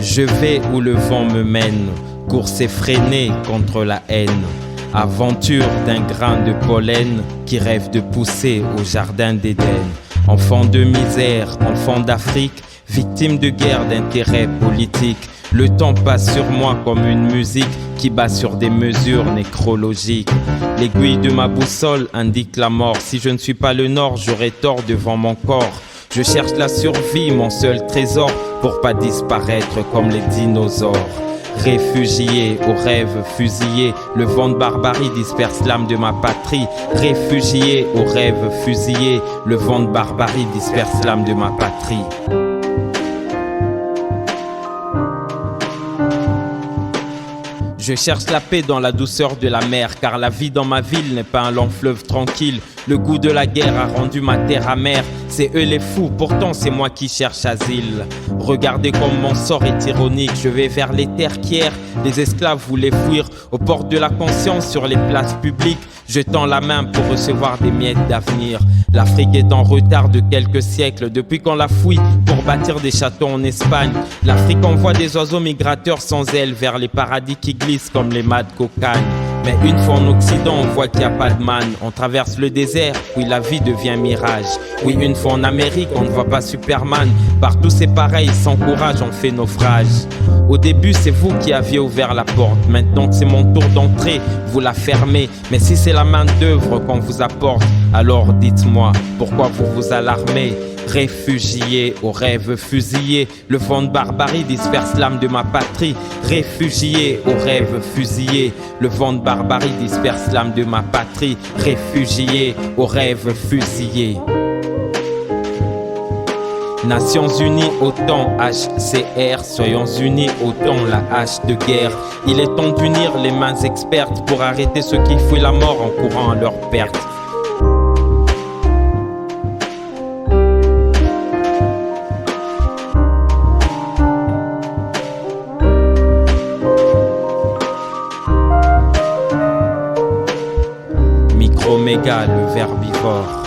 Je vais où le vent me mène, course effrénée contre la haine. Aventure d'un grain de pollen qui rêve de pousser au jardin d'Éden. Enfant de misère, enfant d'Afrique, victime de guerre d'intérêts politiques. Le temps passe sur moi comme une musique qui bat sur des mesures nécrologiques. L'aiguille de ma boussole indique la mort. Si je ne suis pas le nord, j'aurai tort devant mon corps. Je cherche la survie, mon seul trésor, pour pas disparaître comme les dinosaures. Réfugié aux rêves fusillés, le vent de barbarie disperse l'âme de ma patrie. Réfugié aux rêves fusillés, le vent de barbarie disperse l'âme de ma patrie. Je cherche la paix dans la douceur de la mer, car la vie dans ma ville n'est pas un long fleuve tranquille. Le goût de la guerre a rendu ma terre amère. C'est eux les fous, pourtant c'est moi qui cherche asile. Regardez comme mon sort est ironique. Je vais vers les terres qu'hier les esclaves voulaient fuir. Aux portes de la conscience, sur les places publiques, je tends la main pour recevoir des miettes d'avenir. L'Afrique est en retard de quelques siècles, depuis qu'on la fouille pour bâtir des châteaux en Espagne. L'Afrique envoie des oiseaux migrateurs sans ailes vers les paradis qui glissent comme les mâts de cocagne. Mais une fois en Occident, on voit qu'il n'y a pas de manne. On traverse le désert, oui la vie devient mirage. Oui, une fois en Amérique, on ne voit pas Superman. Partout c'est pareil, sans courage on fait naufrage. Au début c'est vous qui aviez ouvert la porte. Maintenant que c'est mon tour d'entrée, vous la fermez. Mais si c'est la main d'œuvre qu'on vous apporte, alors dites-moi, pourquoi vous vous alarmez? Réfugié aux rêves fusillés, le vent de barbarie disperse l'âme de ma patrie. Réfugié aux rêves fusillés, le vent de barbarie disperse l'âme de ma patrie. Réfugié aux rêves fusillés. Nations Unies, OTAN, HCR, soyons unis, autant la hache de guerre. Il est temps d'unir les mains expertes pour arrêter ceux qui fuient la mort en courant à leur perte. Microméga, le verbivore.